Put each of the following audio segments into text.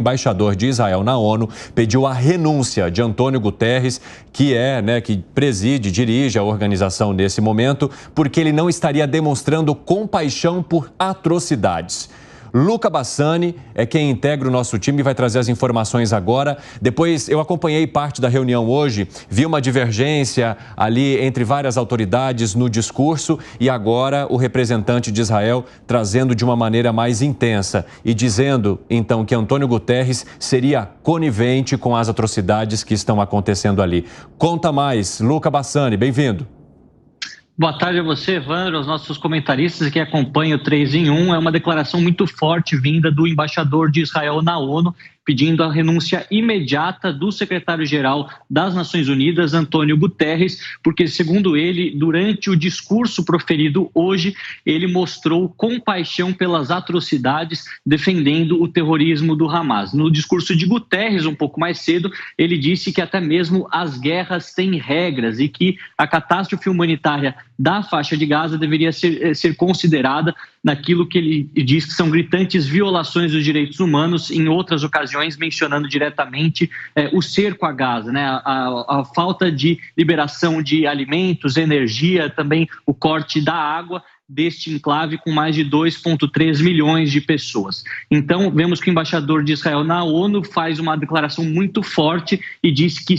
O embaixador de Israel na ONU pediu a renúncia de Antônio Guterres, que preside, dirige a organização nesse momento, porque ele não estaria demonstrando compaixão por atrocidades. Luca Bassani é quem integra o nosso time e vai trazer as informações agora. Depois, eu acompanhei parte da reunião hoje, vi uma divergência ali entre várias autoridades no discurso e agora o representante de Israel trazendo de uma maneira mais intensa e dizendo, então, que Antônio Guterres seria conivente com as atrocidades que estão acontecendo ali. Conta mais, Luca Bassani, bem-vindo. Boa tarde a você, Evandro, aos nossos comentaristas que acompanham o 3 em 1. É uma declaração muito forte vinda do embaixador de Israel na ONU, pedindo a renúncia imediata do secretário-geral das Nações Unidas, Antônio Guterres, porque, segundo ele, durante o discurso proferido hoje, ele mostrou compaixão pelas atrocidades, defendendo o terrorismo do Hamas. No discurso de Guterres, um pouco mais cedo, ele disse que até mesmo as guerras têm regras e que a catástrofe humanitária da faixa de Gaza deveria ser considerada naquilo que ele diz que são gritantes violações dos direitos humanos, em outras ocasiões mencionando diretamente o cerco a Gaza, né? A falta de liberação de alimentos, energia, também o corte da água deste enclave com mais de 2,3 milhões de pessoas. Então, vemos que o embaixador de Israel na ONU faz uma declaração muito forte e diz que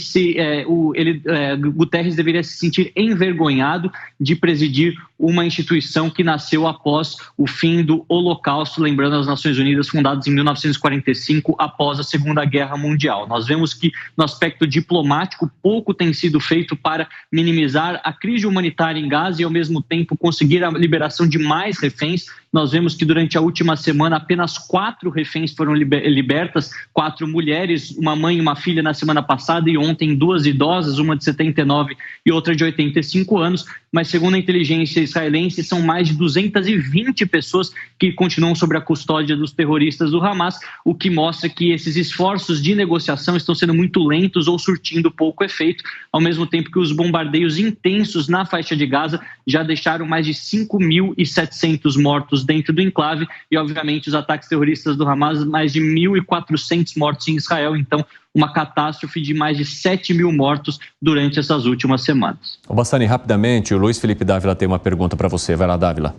Guterres deveria se sentir envergonhado de presidir uma instituição que nasceu após o fim do Holocausto, lembrando as Nações Unidas, fundadas em 1945, após a Segunda Guerra Mundial. Nós vemos que, no aspecto diplomático, pouco tem sido feito para minimizar a crise humanitária em Gaza e, ao mesmo tempo, conseguir a liberação de mais reféns. Nós vemos que durante a última semana apenas 4 reféns foram libertas, 4 mulheres, uma mãe e uma filha na semana passada e ontem 2 idosas, uma de 79 e outra de 85 anos, mas segundo a inteligência israelense são mais de 220 pessoas que continuam sob a custódia dos terroristas do Hamas, o que mostra que esses esforços de negociação estão sendo muito lentos ou surtindo pouco efeito, ao mesmo tempo que os bombardeios intensos na faixa de Gaza já deixaram mais de 5.700 mortos dentro do enclave e, obviamente, os ataques terroristas do Hamas, mais de 1.400 mortos em Israel. Então, uma catástrofe de mais de 7 mil mortos durante essas últimas semanas. Bassani, rapidamente, o Luiz Felipe Dávila tem uma pergunta para você. Vai lá, Dávila.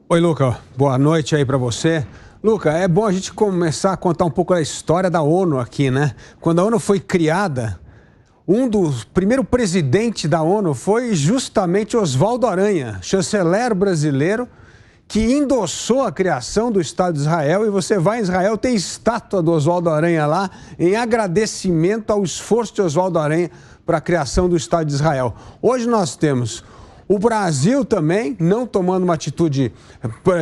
Oi, Luca. Boa noite aí para você. Luca, é bom a gente começar a contar um pouco da história da ONU aqui, né? Quando a ONU foi criada, primeiro presidente da ONU foi justamente Oswaldo Aranha, chanceler brasileiro, que endossou a criação do Estado de Israel. E você vai em Israel, tem estátua do Oswaldo Aranha lá, em agradecimento ao esforço de Oswaldo Aranha para a criação do Estado de Israel. Hoje nós temos o Brasil também não tomando uma atitude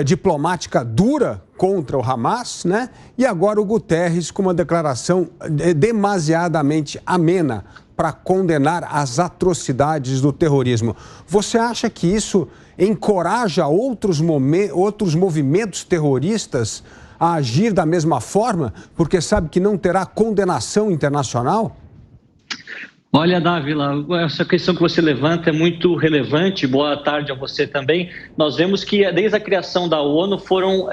diplomática dura contra o Hamas, né? E agora o Guterres com uma declaração demasiadamente amena para condenar as atrocidades do terrorismo. Você acha que isso encoraja outros movimentos terroristas a agir da mesma forma, porque sabe que não terá condenação internacional? Olha, Dávila, essa questão que você levanta é muito relevante. Boa tarde a você também. Nós vemos que desde a criação da ONU foram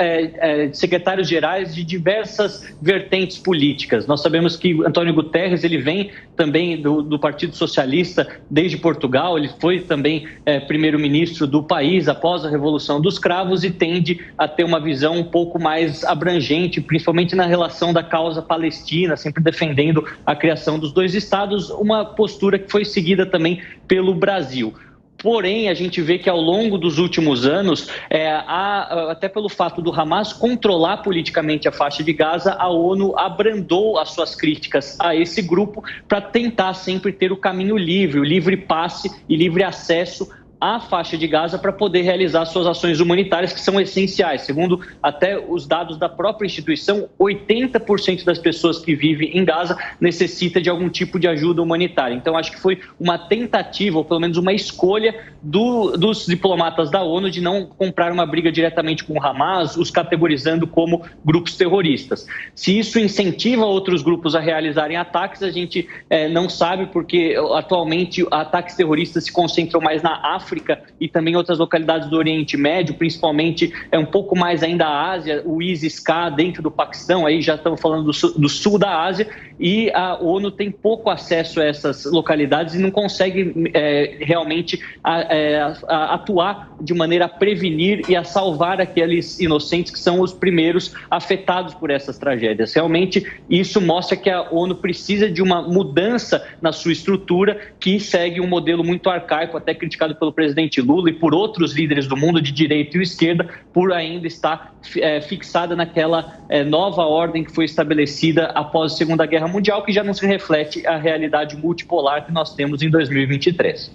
secretários-gerais de diversas vertentes políticas. Nós sabemos que Antônio Guterres ele vem também do Partido Socialista desde Portugal. Ele foi também primeiro-ministro do país após a Revolução dos Cravos e tende a ter uma visão um pouco mais abrangente, principalmente na relação da causa palestina, sempre defendendo a criação dos 2 estados, uma postura que foi seguida também pelo Brasil. Porém, a gente vê que ao longo dos últimos anos, até pelo fato do Hamas controlar politicamente a faixa de Gaza, a ONU abrandou as suas críticas a esse grupo para tentar sempre ter o caminho livre, o livre passe e livre acesso à faixa de Gaza para poder realizar suas ações humanitárias, que são essenciais. Segundo até os dados da própria instituição, 80% das pessoas que vivem em Gaza necessita de algum tipo de ajuda humanitária. Então, acho que foi uma tentativa, ou pelo menos uma escolha dos diplomatas da ONU de não comprar uma briga diretamente com o Hamas, os categorizando como grupos terroristas. Se isso incentiva outros grupos a realizarem ataques, a gente não sabe, porque atualmente ataques terroristas se concentram mais na África África e também outras localidades do Oriente Médio, principalmente um pouco mais ainda a Ásia, o ISIS-K dentro do Paquistão, aí já estamos falando do sul da Ásia, e a ONU tem pouco acesso a essas localidades e não consegue realmente atuar de maneira a prevenir e a salvar aqueles inocentes que são os primeiros afetados por essas tragédias. Realmente, isso mostra que a ONU precisa de uma mudança na sua estrutura, que segue um modelo muito arcaico, até criticado pelo presidente Lula e por outros líderes do mundo de direita e esquerda, por ainda estar fixada naquela nova ordem que foi estabelecida após a Segunda Guerra Mundial, que já não se reflete a realidade multipolar que nós temos em 2023.